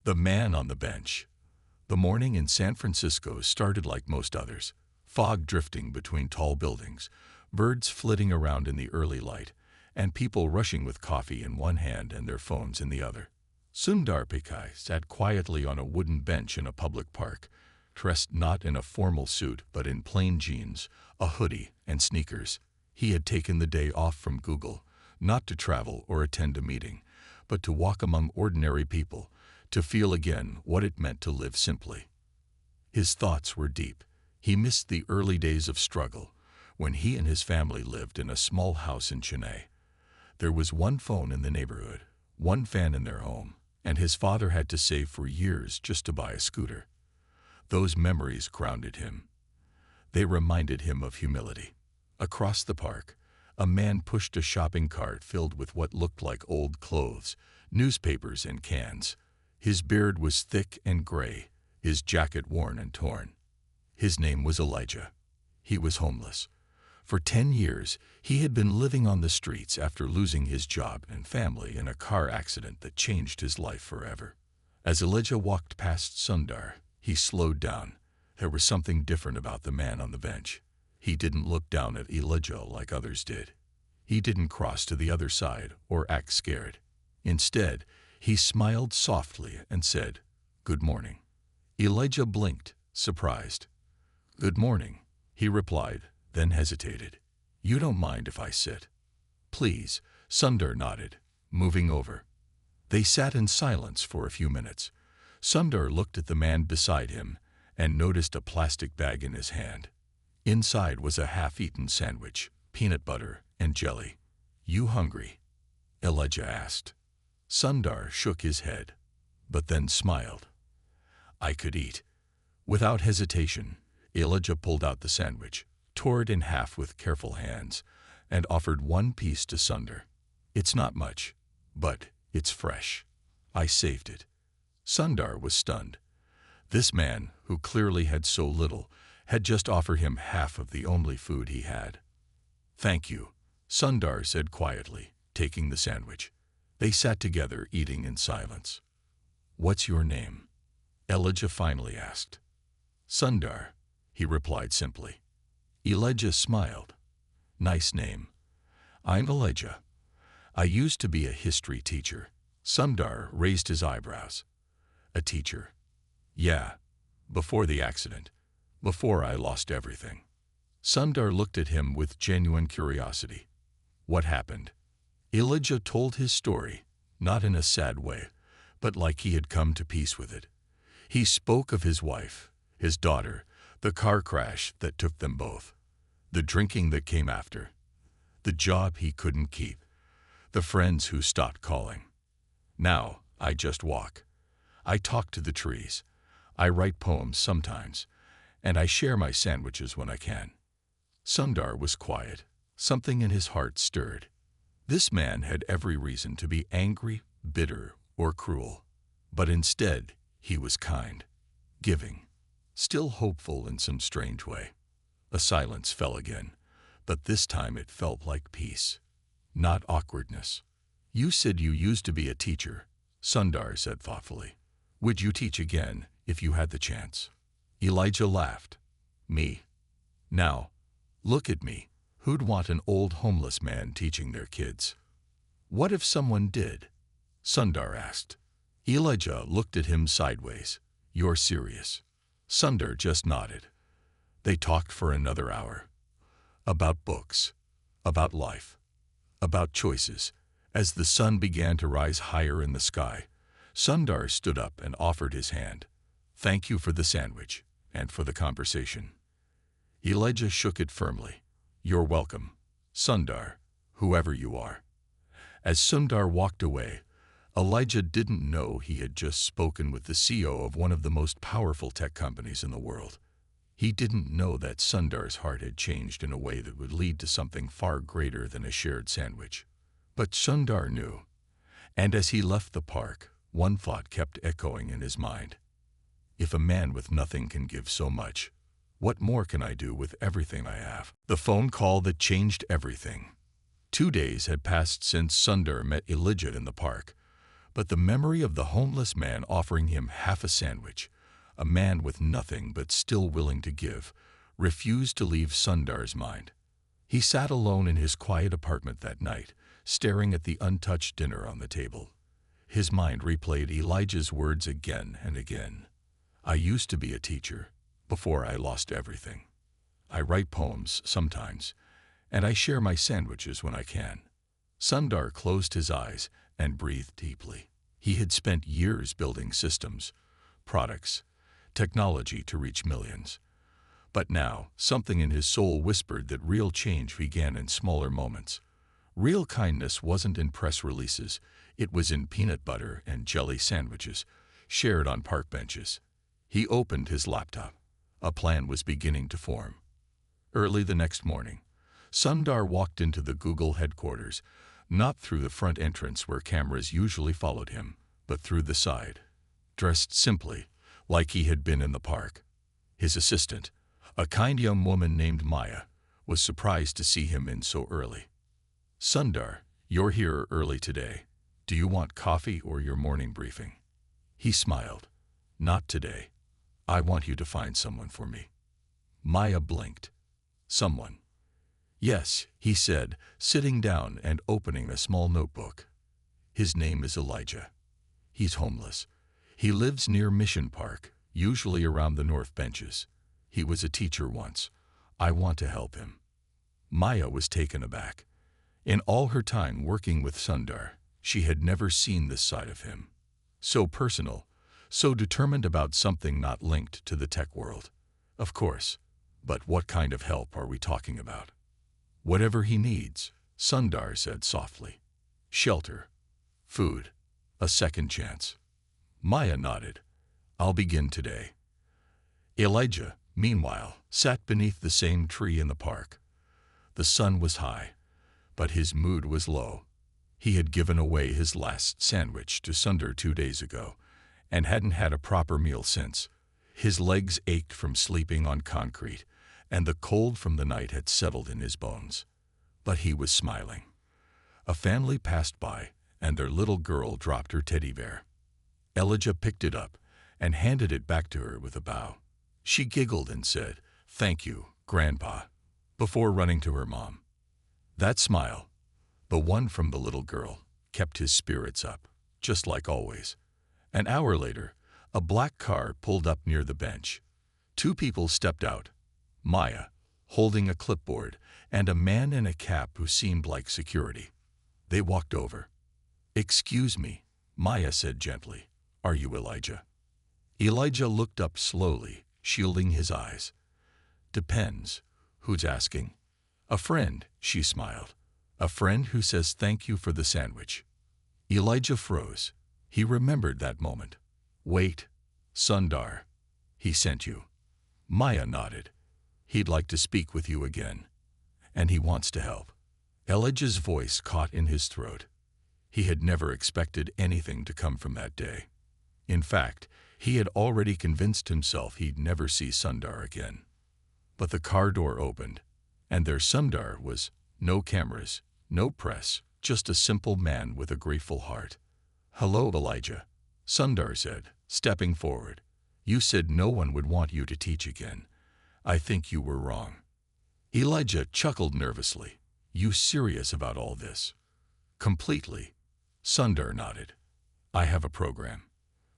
The Man on the Bench. The morning in San Francisco started like most others. Fog drifting between tall buildings, birds flitting around in the early light, and people rushing with coffee in one hand and their phones in the other. Sundar Pichai sat quietly on a wooden bench in a public park, dressed not in a formal suit but in plain jeans, a hoodie, and sneakers. He had taken the day off from Google, not to travel or attend a meeting, but to walk among ordinary people, to feel again what it meant to live simply. His thoughts were deep. He missed the early days of struggle, when he and his family lived in a small house in Chennai. There was one phone in the neighborhood, one fan in their home, and his father had to save for years just to buy a scooter. Those memories grounded him. They reminded him of humility. Across the park, a man pushed a shopping cart filled with what looked like old clothes, newspapers, and cans. His beard was thick and gray, his jacket worn and torn. His name was Elijah. He was homeless. For 10 years, he had been living on the streets after losing his job and family in a car accident that changed his life forever. As Elijah walked past Sundar, he slowed down. There was something different about the man on the bench. He didn't look down at Elijah like others did. He didn't cross to the other side or act scared. Instead, he smiled softly and said, "Good morning." Elijah blinked, surprised. "Good morning," he replied, then hesitated. "You don't mind if I sit?" "Please," Sundar nodded, moving over. They sat in silence for a few minutes. Sundar looked at the man beside him and noticed a plastic bag in his hand. Inside was a half-eaten sandwich, peanut butter, and jelly. "You hungry?" Elijah asked. Sundar shook his head, but then smiled. "I could eat." Without hesitation, Elijah pulled out the sandwich, tore it in half with careful hands, and offered one piece to Sundar. "It's not much, but it's fresh. I saved it." Sundar was stunned. This man, who clearly had so little, had just offered him half of the only food he had. "Thank you," Sundar said quietly, taking the sandwich. They sat together, eating in silence. "What's your name?" Elijah finally asked. "Sundar," he replied simply. Elijah smiled. "Nice name. I'm Elijah. I used to be a history teacher." Sundar raised his eyebrows. "A teacher?" "Yeah, before the accident, before I lost everything." Sundar looked at him with genuine curiosity. "What happened?" Elijah told his story, not in a sad way, but like he had come to peace with it. He spoke of his wife, his daughter, the car crash that took them both, the drinking that came after, the job he couldn't keep, the friends who stopped calling. "Now, I just walk. I talk to the trees. I write poems sometimes, and I share my sandwiches when I can." Sundar was quiet. Something in his heart stirred. This man had every reason to be angry, bitter, or cruel. But instead, he was kind, giving, still hopeful in some strange way. A silence fell again, but this time it felt like peace, not awkwardness. "You said you used to be a teacher," Sundar said thoughtfully. "Would you teach again if you had the chance?" Elijah laughed. "Me? Now, look at me. Who'd want an old homeless man teaching their kids?" "What if someone did?" Sundar asked. Elijah looked at him sideways. "You're serious?" Sundar just nodded. They talked for another hour. About books, about life, about choices. As the sun began to rise higher in the sky, Sundar stood up and offered his hand. "Thank you for the sandwich and for the conversation." Elijah shook it firmly. "You're welcome, Sundar, whoever you are." As Sundar walked away, Elijah didn't know he had just spoken with the CEO of one of the most powerful tech companies in the world. He didn't know that Sundar's heart had changed in a way that would lead to something far greater than a shared sandwich. But Sundar knew, and as he left the park, one thought kept echoing in his mind. If a man with nothing can give so much, what more can I do with everything I have? The phone call that changed everything. 2 days had passed since Sundar met Elijah in the park, But the memory of the homeless man offering him half a sandwich, a man with nothing but still willing to give, refused to leave Sundar's mind. He sat alone in his quiet apartment that night, staring at the untouched dinner on the table. His mind replayed Elijah's words again and again. I used to be a teacher, before I lost everything. I write poems sometimes, and I share my sandwiches when I can. Sundar closed his eyes and breathed deeply. He had spent years building systems, products, technology to reach millions. But now, something in his soul whispered that real change began in smaller moments. Real kindness wasn't in press releases, it was in peanut butter and jelly sandwiches, shared on park benches. He opened his laptop. A plan was beginning to form. Early the next morning, Sundar walked into the Google headquarters, not through the front entrance where cameras usually followed him, but through the side. Dressed simply, like he had been in the park. His assistant, a kind young woman named Maya, was surprised to see him in so early. Sundar, you're here early today. Do you want coffee or your morning briefing? He smiled. Not today. I want you to find someone for me. Maya blinked. Someone. Yes, he said, sitting down and opening a small notebook. His name is Elijah. He's homeless. He lives near Mission Park, usually around the north benches. He was a teacher once. I want to help him. Maya was taken aback. In all her time working with Sundar, she had never seen this side of him. So personal, so determined about something not linked to the tech world. Of course, but what kind of help are we talking about? Whatever he needs, Sundar said softly. Shelter, food, a second chance. Maya nodded. I'll begin today. Elijah, meanwhile, sat beneath the same tree in the park. The sun was high, but his mood was low. He had given away his last sandwich to Sundar 2 days ago, and hadn't had a proper meal since. His legs ached from sleeping on concrete, and the cold from the night had settled in his bones. But he was smiling. A family passed by, and their little girl dropped her teddy bear. Elijah picked it up and handed it back to her with a bow. She giggled and said, "Thank you, Grandpa," before running to her mom. That smile, the one from the little girl, kept his spirits up, just like always. An hour later, a black car pulled up near the bench. 2 people stepped out. Maya, holding a clipboard, and a man in a cap who seemed like security. They walked over. "Excuse me," Maya said gently. "Are you Elijah?" Elijah looked up slowly, shielding his eyes. "Depends. Who's asking?" "A friend," she smiled. "A friend who says thank you for the sandwich." Elijah froze. He remembered that moment. "Wait. Sundar. He sent you." Maya nodded. "He'd like to speak with you again. And he wants to help." Elijah's voice caught in his throat. He had never expected anything to come from that day. In fact, he had already convinced himself he'd never see Sundar again. But the car door opened, and there Sundar was. No cameras, no press, just a simple man with a grateful heart. "Hello, Elijah," Sundar said, stepping forward. "You said no one would want you to teach again. I think you were wrong." Elijah chuckled nervously. "You serious about all this?" "Completely." Sundar nodded. "I have a program.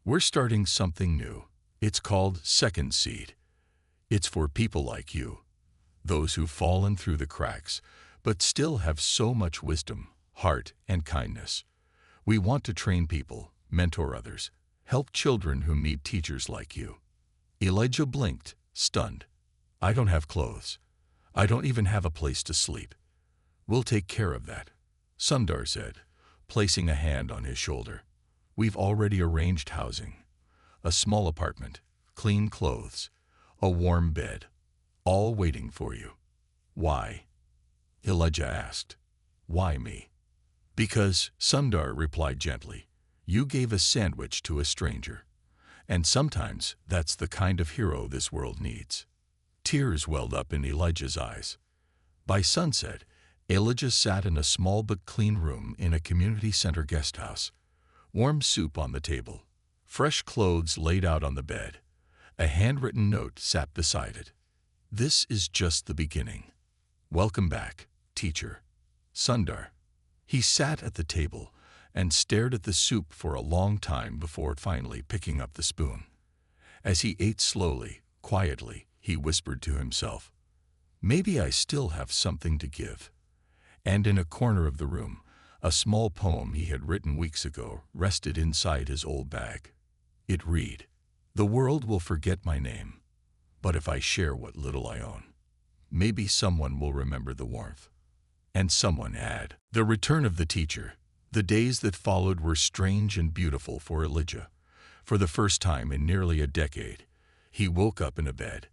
We're starting something new. It's called Second Seed. It's for people like you, those who've fallen through the cracks, but still have so much wisdom, heart, and kindness. We want to train people, mentor others, help children who need teachers like you." Elijah blinked, stunned. "I don't have clothes. I don't even have a place to sleep." "We'll take care of that," Sundar said, placing a hand on his shoulder. "We've already arranged housing. A small apartment, clean clothes, a warm bed, all waiting for you." "Why?" Elijah asked. "Why me?" "Because," Sundar replied gently, "you gave a sandwich to a stranger. And sometimes that's the kind of hero this world needs." Tears welled up in Elijah's eyes. By sunset, Elijah sat in a small but clean room in a community center guest house. Warm soup on the table, fresh clothes laid out on the bed. A handwritten note sat beside it. "This is just the beginning. Welcome back, teacher. Sundar." He sat at the table and stared at the soup for a long time before finally picking up the spoon. As he ate slowly, quietly, he whispered to himself, "Maybe I still have something to give." And in a corner of the room, a small poem he had written weeks ago rested inside his old bag. It read, "The world will forget my name, but if I share what little I own, maybe someone will remember the warmth." And someone had. The return of the teacher. The days that followed were strange and beautiful for Elijah. For the first time in nearly a decade, he woke up in a bed.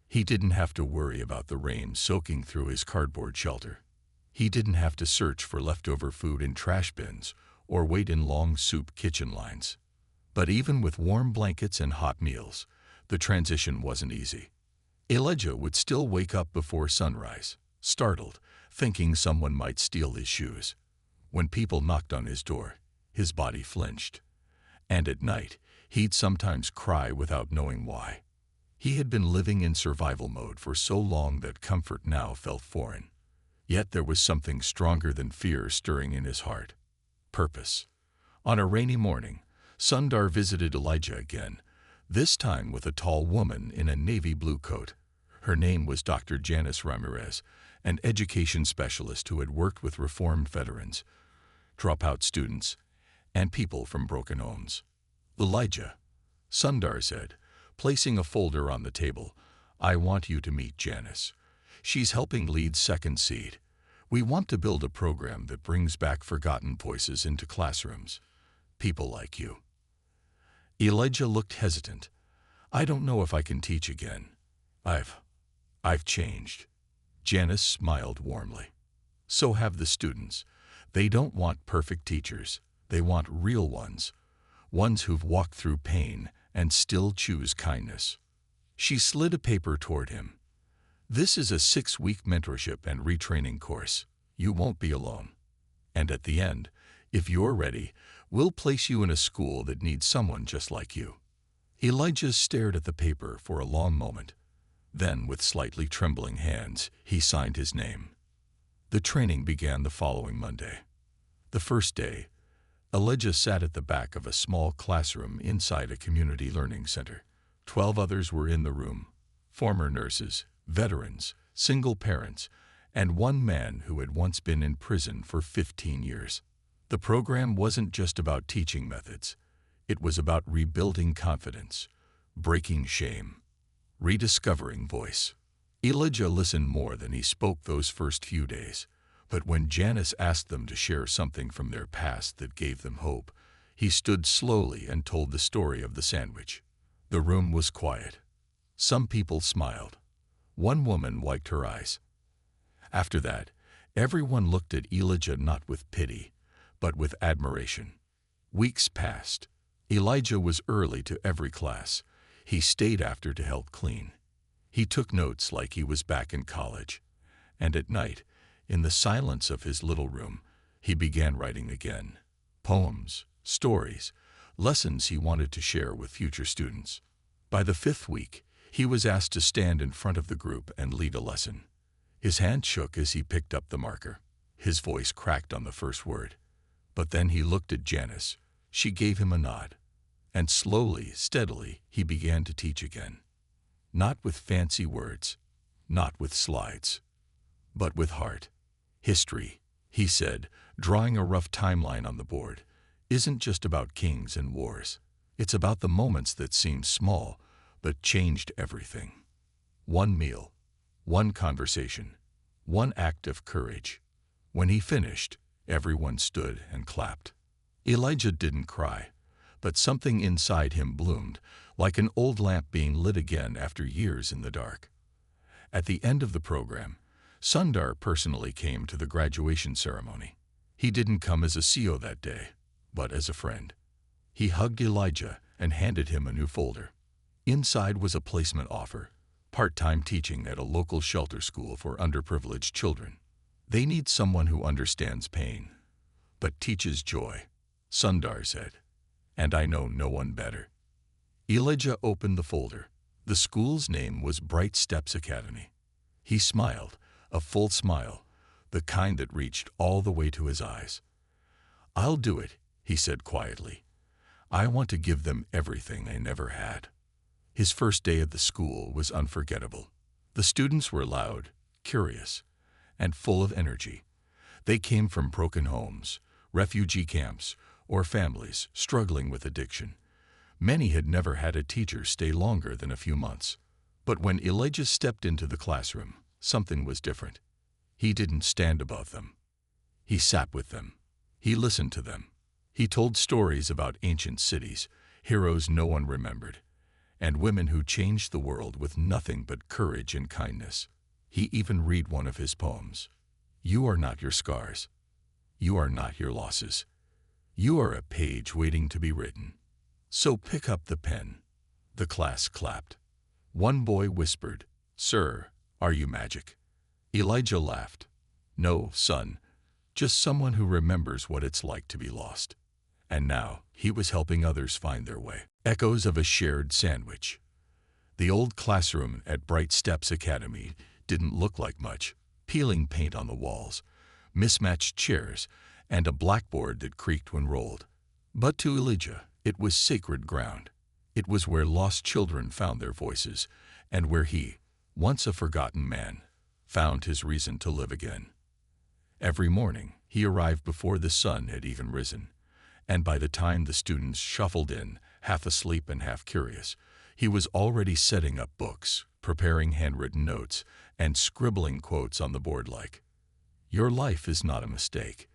He didn't have to worry about the rain soaking through his cardboard shelter. He didn't have to search for leftover food in trash bins or wait in long soup kitchen lines. But even with warm blankets and hot meals, the transition wasn't easy. Elijah would still wake up before sunrise, startled, thinking someone might steal his shoes. When people knocked on his door, his body flinched. And at night, he'd sometimes cry without knowing why. He had been living in survival mode for so long that comfort now felt foreign. Yet there was something stronger than fear stirring in his heart. Purpose. On a rainy morning, Sundar visited Elijah again, this time with a tall woman in a navy blue coat. Her name was Dr. Janice Ramirez, an education specialist who had worked with reformed veterans, dropout students, and people from broken homes. "Elijah," Sundar said, placing a folder on the table, "I want you to meet Janice. She's helping lead Second Seed. We want to build a program that brings back forgotten voices into classrooms. People like you." Elijah looked hesitant. "I don't know if I can teach again. I've changed." Janice smiled warmly. "So have the students. They don't want perfect teachers. They want real ones. Ones who've walked through pain and still choose kindness." She slid a paper toward him. "This is a 6-week mentorship and retraining course. You won't be alone. And at the end, if you're ready, we'll place you in a school that needs someone just like you." Elijah stared at the paper for a long moment. Then, with slightly trembling hands, he signed his name. The training began the following Monday. The first day, Elijah sat at the back of a small classroom inside a community learning center. 12 others were in the room, former nurses, veterans, single parents, and one man who had once been in prison for 15 years. The program wasn't just about teaching methods. It was about rebuilding confidence, breaking shame, rediscovering voice. Elijah listened more than he spoke those first few days, but when Janice asked them to share something from their past that gave them hope, he stood slowly and told the story of the sandwich. The room was quiet. Some people smiled. One woman wiped her eyes. After that, everyone looked at Elijah not with pity, but with admiration. Weeks passed. Elijah was early to every class. He stayed after to help clean. He took notes like he was back in college. And at night, in the silence of his little room, he began writing again. Poems, stories, lessons he wanted to share with future students. By the 5th week, he was asked to stand in front of the group and lead a lesson. His hand shook as he picked up the marker. His voice cracked on the first word. But then he looked at Janice. She gave him a nod. And slowly, steadily, he began to teach again. Not with fancy words, not with slides, but with heart. "History," he said, drawing a rough timeline on the board, "isn't just about kings and wars. It's about the moments that seemed small, but changed everything. One meal, one conversation, one act of courage." When he finished, everyone stood and clapped. Elijah didn't cry, but something inside him bloomed, like an old lamp being lit again after years in the dark. At the end of the program, Sundar personally came to the graduation ceremony. He didn't come as a CEO that day, but as a friend. He hugged Elijah and handed him a new folder. Inside was a placement offer, part-time teaching at a local shelter school for underprivileged children. "They need someone who understands pain, but teaches joy," Sundar said. and I know no one better. Elijah opened the folder. The school's name was Bright Steps Academy. He smiled, a full smile, the kind that reached all the way to his eyes. "I'll do it," he said quietly. "I want to give them everything I never had." His first day at the school was unforgettable. The students were loud, curious, and full of energy. They came from broken homes, refugee camps, or families struggling with addiction. Many had never had a teacher stay longer than a few months. But when Elijah stepped into the classroom, something was different. He didn't stand above them. He sat with them. He listened to them. He told stories about ancient cities, heroes no one remembered, and women who changed the world with nothing but courage and kindness. He even read one of his poems. "You are not your scars. You are not your losses. You are a page waiting to be written. So pick up the pen." The class clapped. One boy whispered, "Sir, are you magic?" Elijah laughed. "No, son, just someone who remembers what it's like to be lost." And now he was helping others find their way. Echoes of a shared sandwich. The old classroom at Bright Steps Academy didn't look like much. Peeling paint on the walls, mismatched chairs, and a blackboard that creaked when rolled. But to Elijah, it was sacred ground. It was where lost children found their voices, and where he, once a forgotten man, found his reason to live again. Every morning, he arrived before the sun had even risen, and by the time the students shuffled in, half asleep and half curious, he was already setting up books, preparing handwritten notes, and scribbling quotes on the board like, "Your life is not a mistake.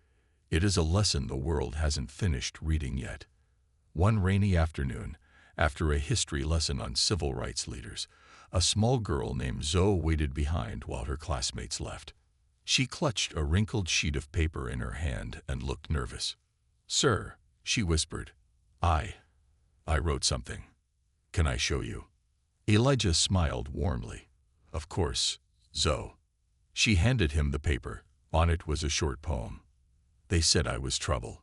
It is a lesson the world hasn't finished reading yet." One rainy afternoon, after a history lesson on civil rights leaders, a small girl named Zoe waited behind while her classmates left. She clutched a wrinkled sheet of paper in her hand and looked nervous. "Sir," she whispered, I wrote something. Can I show you?" Elijah smiled warmly. "Of course, Zoe." She handed him the paper. On it was a short poem. "They said I was trouble.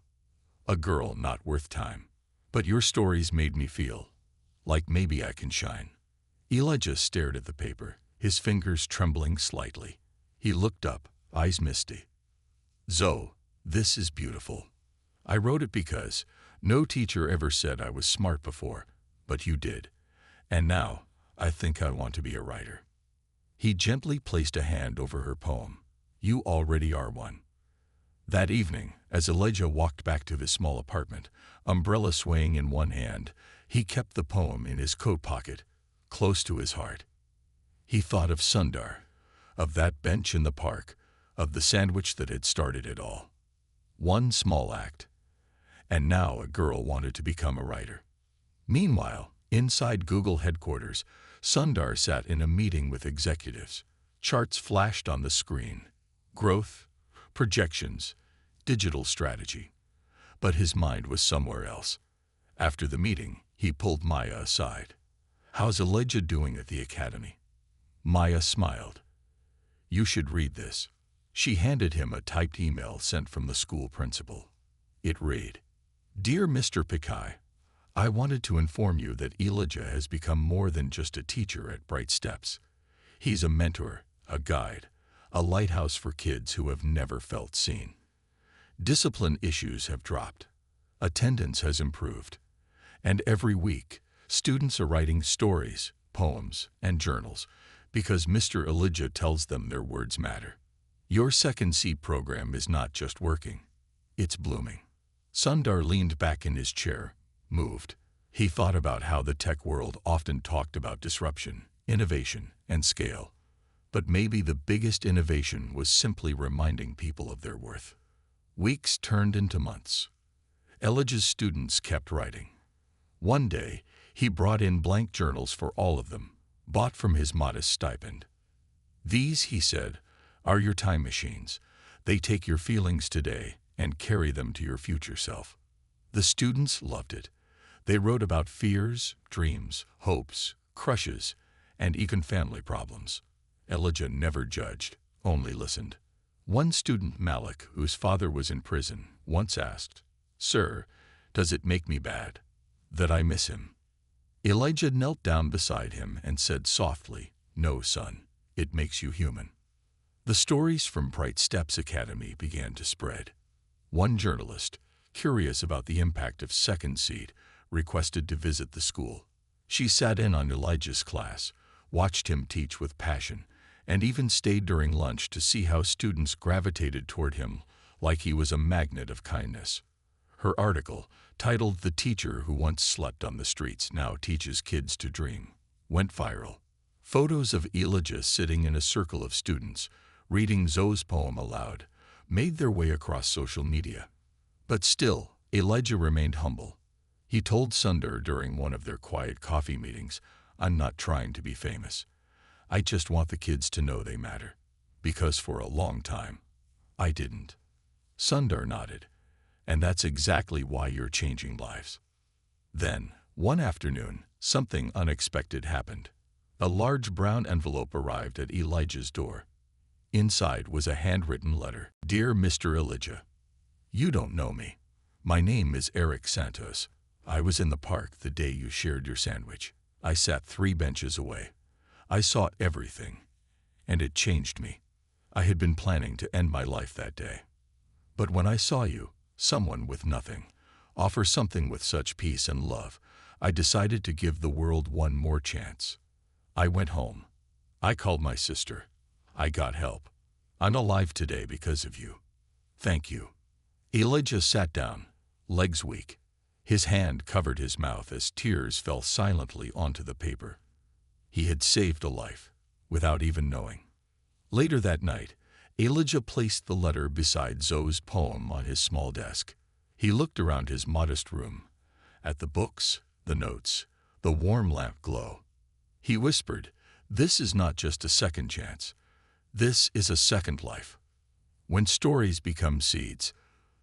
A girl not worth time. But your stories made me feel like maybe I can shine." Elijah stared at the paper, his fingers trembling slightly. He looked up, eyes misty. "Zoe, this is beautiful. I wrote it because no teacher ever said I was smart before, but you did. And now I think I want to be a writer." He gently placed a hand over her poem. "You already are one." That evening, as Elijah walked back to his small apartment, umbrella swaying in one hand, he kept the poem in his coat pocket, close to his heart. He thought of Sundar, of that bench in the park, of the sandwich that had started it all. One small act. And now a girl wanted to become a writer. Meanwhile, inside Google headquarters, Sundar sat in a meeting with executives. Charts flashed on the screen. Growth, projections, digital strategy. But his mind was somewhere else. After the meeting, he pulled Maya aside. "How's Elijah doing at the academy?" Maya smiled. "You should read this." She handed him a typed email sent from the school principal. It read, "Dear Mr. Pichai, I wanted to inform you that Elijah has become more than just a teacher at Bright Steps. He's a mentor, a guide, a lighthouse for kids who have never felt seen. Discipline issues have dropped. Attendance has improved. And every week, students are writing stories, poems, and journals because Mr. Elijah tells them their words matter. Your second seat program is not just working, it's blooming." Sundar leaned back in his chair, moved. He thought about how the tech world often talked about disruption, innovation, and scale. But maybe the biggest innovation was simply reminding people of their worth. Weeks turned into months. Elijah's students kept writing. One day, he brought in blank journals for all of them, bought from his modest stipend. "These," he said, "are your time machines. They take your feelings today and carry them to your future self." The students loved it. They wrote about fears, dreams, hopes, crushes, and even family problems. Elijah never judged, only listened. One student, Malik, whose father was in prison, once asked, "Sir, does it make me bad That I miss him. Elijah knelt down beside him and said softly, "No, son, it makes you human." The stories from Bright Steps Academy began to spread. One journalist, curious about the impact of second seed, requested to visit the school. She sat in on Elijah's class, watched him teach with passion, and even stayed during lunch to see how students gravitated toward him like he was a magnet of kindness. Her article, titled "The Teacher Who Once Slept on the Streets Now Teaches Kids to Dream," went viral. Photos of Elijah sitting in a circle of students, reading Zoe's poem aloud, made their way across social media. But still, Elijah remained humble. He told Sundar during one of their quiet coffee meetings, "I'm not trying to be famous. I just want the kids to know they matter. Because for a long time, I didn't." Sundar nodded. "And that's exactly why you're changing lives." Then, one afternoon, something unexpected happened. A large brown envelope arrived at Elijah's door. Inside was a handwritten letter. "Dear Mr. Elijah, you don't know me. My name is Eric Santos. I was in the park the day you shared your sandwich. I sat 3 benches away. I saw everything, and it changed me. I had been planning to end my life that day. But when I saw you, someone with nothing, offer something with such peace and love, I decided to give the world one more chance. I went home. I called my sister. I got help. I'm alive today because of you. Thank you." Elijah sat down, legs weak. His hand covered his mouth as tears fell silently onto the paper. He had saved a life, without even knowing. Later that night, Elijah placed the letter beside Zoe's poem on his small desk. He looked around his modest room, at the books, the notes, the warm lamp glow. He whispered, "This is not just a second chance. This is a second life." When stories become seeds,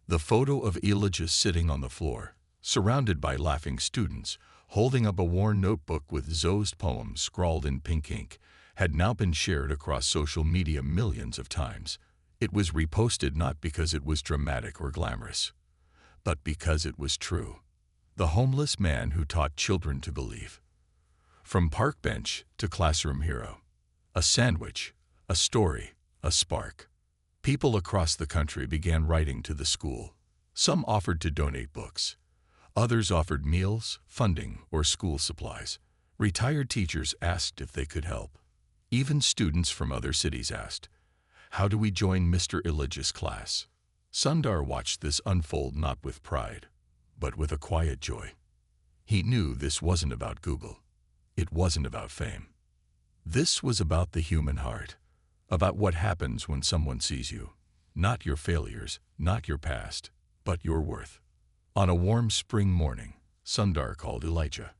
the photo of Elijah sitting on the floor, surrounded by laughing students, holding up a worn notebook with Zoe's poem scrawled in pink ink, had now been shared across social media millions of times. It was reposted not because it was dramatic or glamorous, but because it was true. The homeless man who taught children to believe. From park bench to classroom hero. A sandwich, a story, a spark. People across the country began writing to the school. Some offered to donate books. Others offered meals, funding, or school supplies. Retired teachers asked if they could help. Even students from other cities asked, "How do we join Mr. Elijah's class?" Sundar watched this unfold not with pride, but with a quiet joy. He knew this wasn't about Google. It wasn't about fame. This was about the human heart, about what happens when someone sees you. Not your failures, not your past, but your worth. On a warm spring morning, Sundar called Elijah.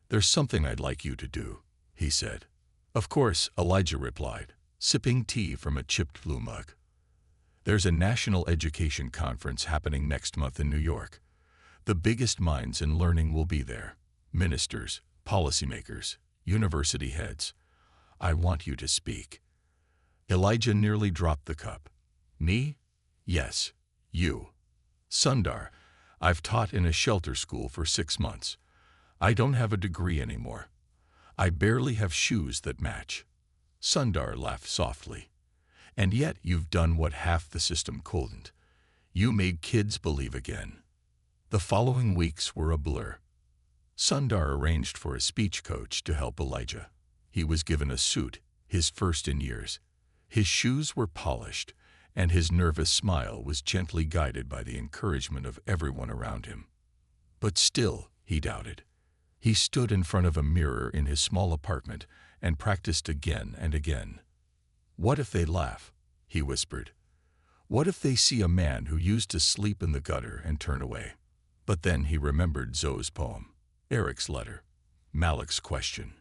"There's something I'd like you to do," he said. "Of course," Elijah replied, sipping tea from a chipped blue mug. "There's a national education conference happening next month in New York. The biggest minds in learning will be there. Ministers, policymakers, university heads. I want you to speak." Elijah nearly dropped the cup. "Me? Yes, you." "Sundar, I've taught in a shelter school for 6 months. I don't have a degree anymore. I barely have shoes that match." Sundar laughed softly. "And yet you've done what half the system couldn't. You made kids believe again." The following weeks were a blur. Sundar arranged for a speech coach to help Elijah. He was given a suit, his first in years. His shoes were polished, and his nervous smile was gently guided by the encouragement of everyone around him. But still, he doubted. He stood in front of a mirror in his small apartment and practiced again and again. "What if they laugh?" he whispered. "What if they see a man who used to sleep in the gutter and turn away?" But then he remembered Zoe's poem, Eric's letter, Malik's question,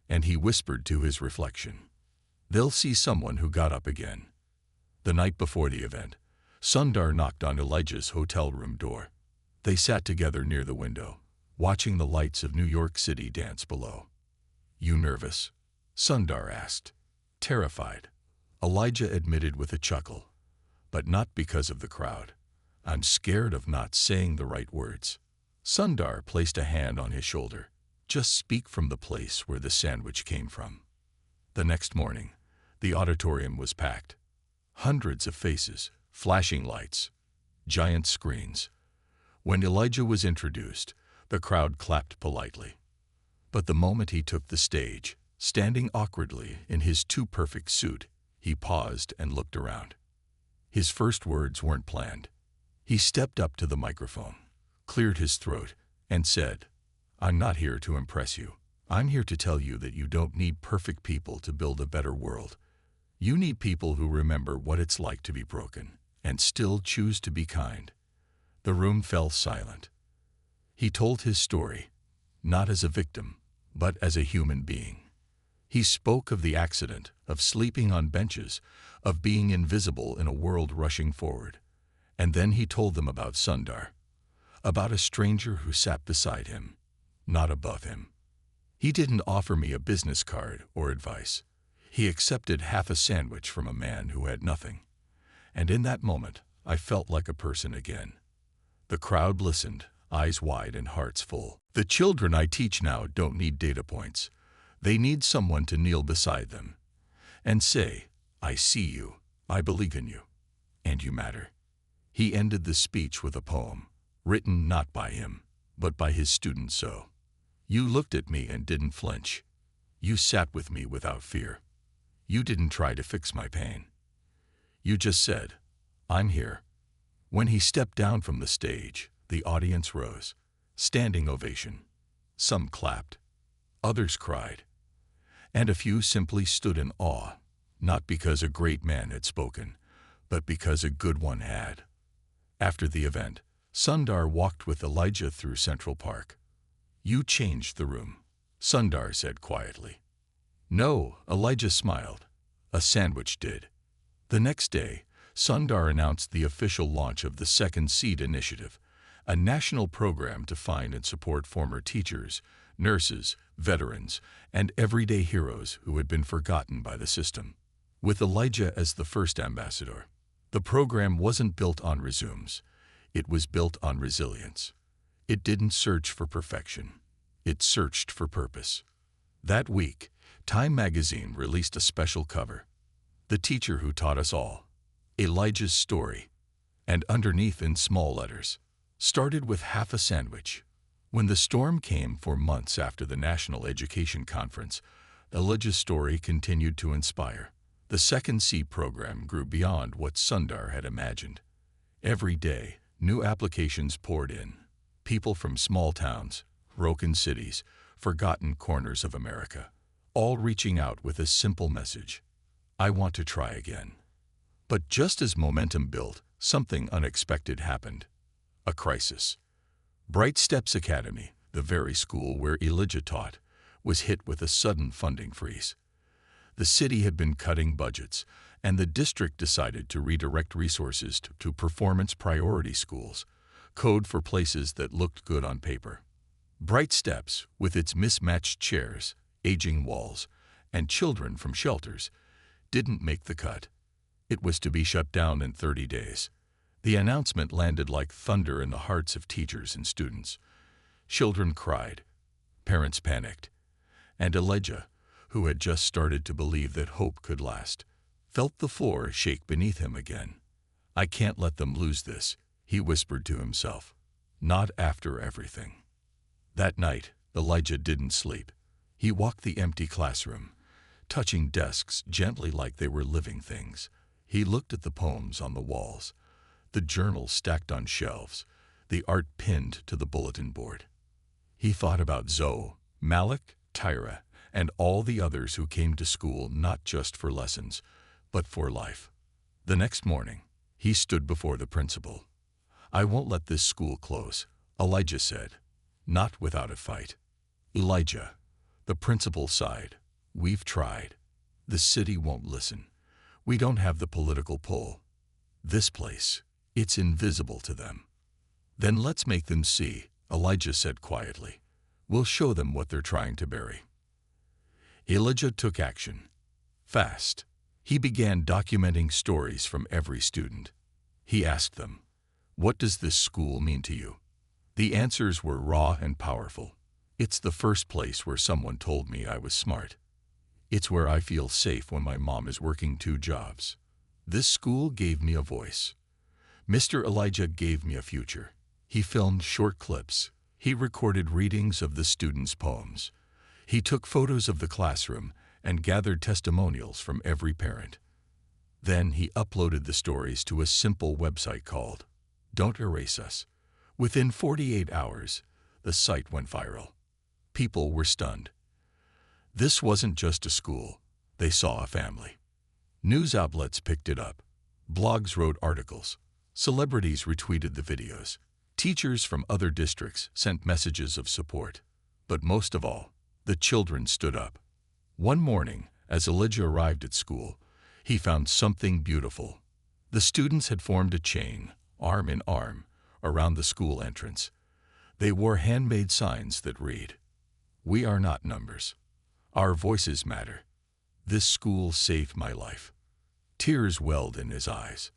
and he whispered to his reflection, "They'll see someone who got up again." The night before the event, Sundar knocked on Elijah's hotel room door. They sat together near the window, watching the lights of New York City dance below. "You nervous?" Sundar asked. "Terrified," Elijah admitted with a chuckle, "but not because of the crowd. I'm scared of not saying the right words." Sundar placed a hand on his shoulder. Just speak from the place where the sandwich came from. The next morning, the auditorium was packed. Hundreds of faces, flashing lights, giant screens. When Elijah was introduced, the crowd clapped politely. But the moment he took the stage, standing awkwardly in his too-perfect suit, he paused and looked around. His first words weren't planned. He stepped up to the microphone, cleared his throat, and said, "I'm not here to impress you. I'm here to tell you that you don't need perfect people to build a better world. You need people who remember what it's like to be broken and still choose to be kind." The room fell silent. He told his story, not as a victim, but as a human being. He spoke of the accident, of sleeping on benches, of being invisible in a world rushing forward. And then he told them about Sundar, about a stranger who sat beside him, not above him. He didn't offer me a business card or advice. He accepted half a sandwich from a man who had nothing. And in that moment, I felt like a person again. The crowd listened, eyes wide and hearts full. The children I teach now don't need data points. They need someone to kneel beside them and say, "I see you, I believe in you, and you matter." He ended the speech with a poem, written not by him, but by his students. So, "You looked at me and didn't flinch. You sat with me without fear. You didn't try to fix my pain. You just said, 'I'm here.'" When he stepped down from the stage, the audience rose. Standing ovation. Some clapped. Others cried. And a few simply stood in awe, not because a great man had spoken, but because a good one had. After the event, Sundar walked with Elijah through Central Park. "You changed the room," Sundar said quietly. "No," Elijah smiled. "A sandwich did." The next day, Sundar announced the official launch of the Second Seed Initiative, a national program to find and support former teachers, nurses, veterans, and everyday heroes who had been forgotten by the system. With Elijah as the first ambassador, the program wasn't built on resumes. It was built on resilience. It didn't search for perfection. It searched for purpose. That week, Time magazine released a special cover. "The Teacher Who Taught Us All," Elijah's story, and underneath in small letters, "Started with half a sandwich." When the storm came for months after the National Education Conference, Elijah's story continued to inspire. The Second C program grew beyond what Sundar had imagined. Every day, new applications poured in. People from small towns, broken cities, forgotten corners of America, all reaching out with a simple message: "I want to try again." But just as momentum built, something unexpected happened. A crisis. Bright Steps Academy, the very school where Elijah taught, was hit with a sudden funding freeze. The city had been cutting budgets, and the district decided to redirect resources to performance priority schools, code for places that looked good on paper. Bright Steps, with its mismatched chairs, aging walls, and children from shelters, didn't make the cut. It was to be shut down in 30 days. The announcement landed like thunder in the hearts of teachers and students. Children cried, parents panicked, and Elijah, who had just started to believe that hope could last, felt the floor shake beneath him again. "I can't let them lose this," he whispered to himself. "Not after everything." That night, Elijah didn't sleep. He walked the empty classroom, touching desks gently like they were living things. He looked at the poems on the walls, the journals stacked on shelves, the art pinned to the bulletin board. He thought about Zoe, Malik, Tyra, and all the others who came to school not just for lessons, but for life. The next morning, he stood before the principal. "I won't let this school close," Elijah said, not without a fight. "Elijah," the principal sighed, "we've tried. The city won't listen. We don't have the political pull. This place, it's invisible to them." "Then let's make them see," Elijah said quietly. "We'll show them what they're trying to bury." Elijah took action. Fast. He began documenting stories from every student. He asked them, "What does this school mean to you?" The answers were raw and powerful. It's the first place where someone told me I was smart. It's where I feel safe when my mom is working 2 jobs. This school gave me a voice. Mr. Elijah gave me a future. He filmed short clips. He recorded readings of the students' poems. He took photos of the classroom and gathered testimonials from every parent. Then he uploaded the stories to a simple website called Don't Erase Us. Within 48 hours, the site went viral. People were stunned. This wasn't just a school. They saw a family. News outlets picked it up. Blogs wrote articles. Celebrities retweeted the videos. Teachers from other districts sent messages of support. But most of all, the children stood up. One morning, as Elijah arrived at school, he found something beautiful. The students had formed a chain, arm in arm, around the school entrance. They wore handmade signs that read, "We are not numbers. Our voices matter." This school saved my life. Tears welled in his eyes.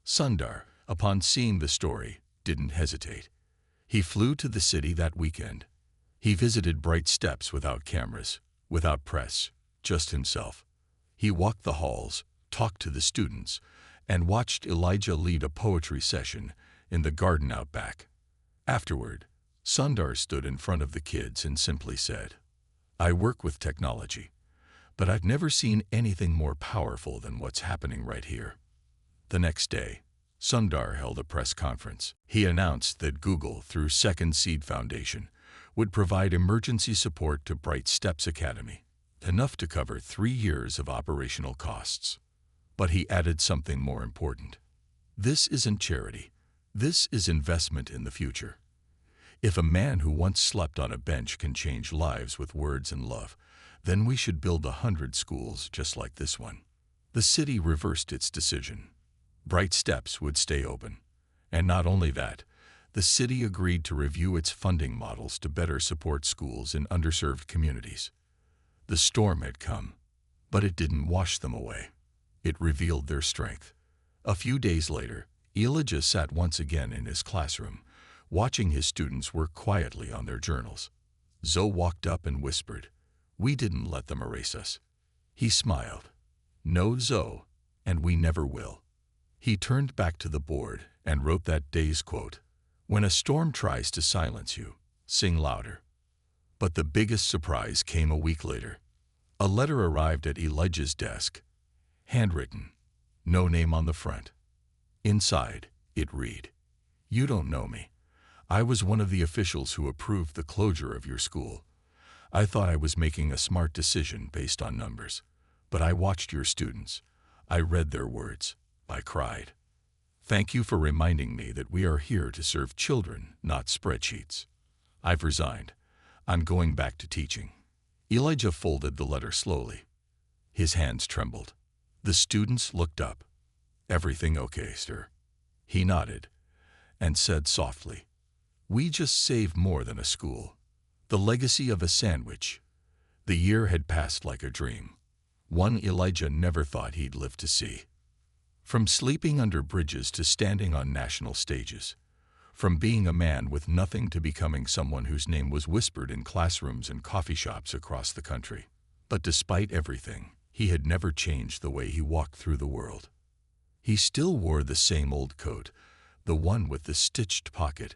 Sundar, upon seeing the story, didn't hesitate. He flew to the city that weekend. He visited Bright Steps without cameras, without press, just himself. He walked the halls, talked to the students, and watched Elijah lead a poetry session in the garden out back. Afterward, Sundar stood in front of the kids and simply said, "I work with technology, but I've never seen anything more powerful than what's happening right here." The next day, Sundar held a press conference. He announced that Google, through Second Seed Foundation, would provide emergency support to Bright Steps Academy, enough to cover 3 years of operational costs. But he added something more important. This isn't charity. This is investment in the future. If a man who once slept on a bench can change lives with words and love, then we should build 100 schools just like this one. The city reversed its decision. Bright Steps would stay open. And not only that, the city agreed to review its funding models to better support schools in underserved communities. The storm had come, but it didn't wash them away. It revealed their strength. A few days later, Elijah sat once again in his classroom, watching his students work quietly on their journals. Zoe walked up and whispered, "We didn't let them erase us." He smiled. "No, Zoe, and we never will." He turned back to the board and wrote that day's quote, "When a storm tries to silence you, sing louder." But the biggest surprise came a week later. A letter arrived at Elijah's desk, handwritten, no name on the front. Inside, it read, "You don't know me. I was one of the officials who approved the closure of your school. I thought I was making a smart decision based on numbers, but I watched your students. I read their words. I cried. Thank you for reminding me that we are here to serve children, not spreadsheets. I've resigned. I'm going back to teaching." Elijah folded the letter slowly. His hands trembled. The students looked up. "Everything okay, sir?" He nodded and said softly, "We just saved more than a school. The legacy of a sandwich." The year had passed like a dream, one Elijah never thought he'd live to see. From sleeping under bridges to standing on national stages, from being a man with nothing to becoming someone whose name was whispered in classrooms and coffee shops across the country. But despite everything, he had never changed the way he walked through the world. He still wore the same old coat, the one with the stitched pocket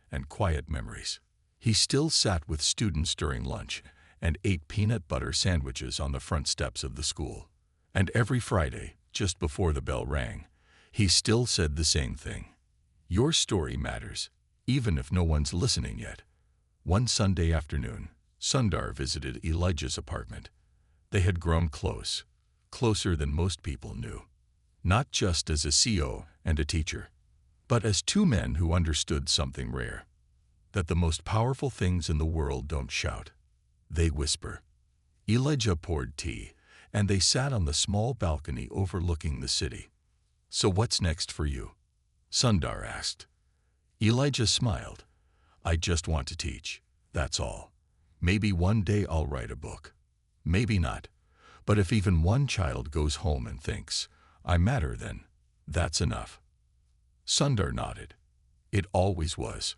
and quiet memories. He still sat with students during lunch and ate peanut butter sandwiches on the front steps of the school. And every Friday, just before the bell rang, he still said the same thing. Your story matters, even if no one's listening yet. One Sunday afternoon, Sundar visited Elijah's apartment. They had grown close, closer than most people knew. Not just as a CO and a teacher, but as two men who understood something rare. That the most powerful things in the world don't shout. They whisper. Elijah poured tea, and they sat on the small balcony overlooking the city. "So what's next for you?" Sundar asked. Elijah smiled. "I just want to teach, that's all. Maybe one day I'll write a book. Maybe not. But if even one child goes home and thinks, I matter, then that's enough." Sundar nodded. It always was.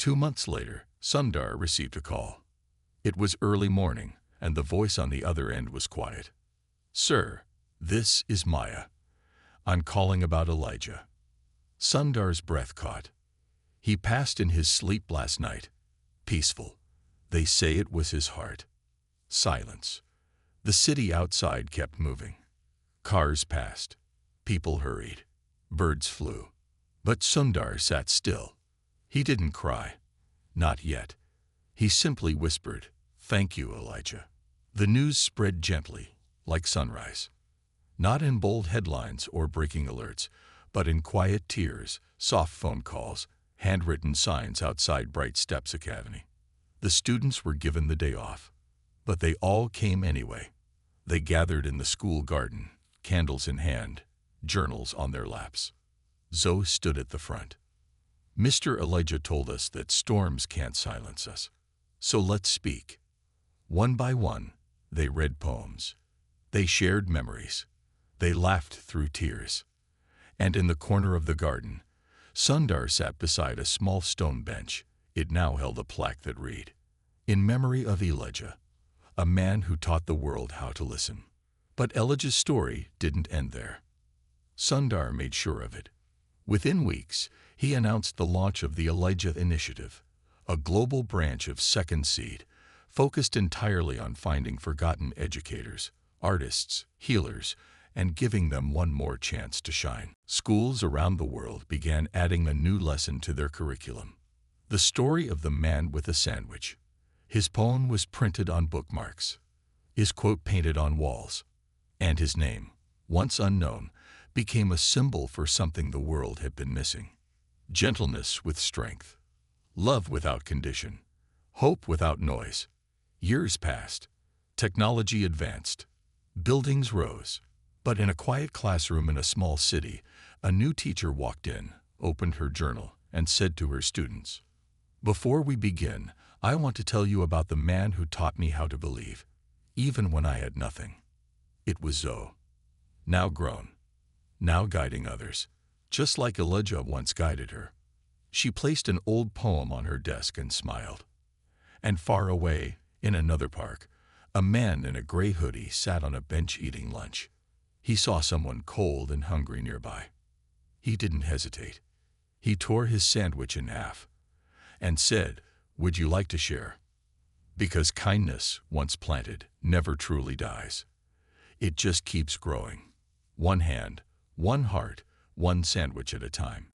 2 months later, Sundar received a call. It was early morning, and the voice on the other end was quiet. "Sir, this is Maya. I'm calling about Elijah." Sundar's breath caught. He passed in his sleep last night. Peaceful. They say it was his heart. Silence. The city outside kept moving. Cars passed. People hurried. Birds flew. But Sundar sat still. He didn't cry. Not yet. He simply whispered, "Thank you, Elijah." The news spread gently, like sunrise. Not in bold headlines or breaking alerts, but in quiet tears, soft phone calls, handwritten signs outside Bright Steps Academy. The students were given the day off, but they all came anyway. They gathered in the school garden, candles in hand, journals on their laps. Zoe stood at the front. "Mr. Elijah told us that storms can't silence us, so let's speak." One by one, they read poems. They shared memories. They laughed through tears. And in the corner of the garden, Sundar sat beside a small stone bench. It now held a plaque that read, "In memory of Elijah, a man who taught the world how to listen." But Elijah's story didn't end there. Sundar made sure of it. Within weeks, he announced the launch of the Elijah Initiative, a global branch of Second Seed, focused entirely on finding forgotten educators, artists, healers, and giving them one more chance to shine. Schools around the world began adding a new lesson to their curriculum. The story of the man with a sandwich. His poem was printed on bookmarks, his quote painted on walls, and his name, once unknown, became a symbol for something the world had been missing. Gentleness with strength, love without condition, hope without noise. Years passed, technology advanced, buildings rose. But in a quiet classroom in a small city, a new teacher walked in, opened her journal, and said to her students, "Before we begin, I want to tell you about the man who taught me how to believe, even when I had nothing." It was Zoe, now grown, now guiding others, just like Elijah once guided her. She placed an old poem on her desk and smiled. And far away, in another park, a man in a gray hoodie sat on a bench eating lunch. He saw someone cold and hungry nearby. He didn't hesitate. He tore his sandwich in half and said, "Would you like to share?" Because kindness, once planted, never truly dies. It just keeps growing. One hand, one heart, one sandwich at a time.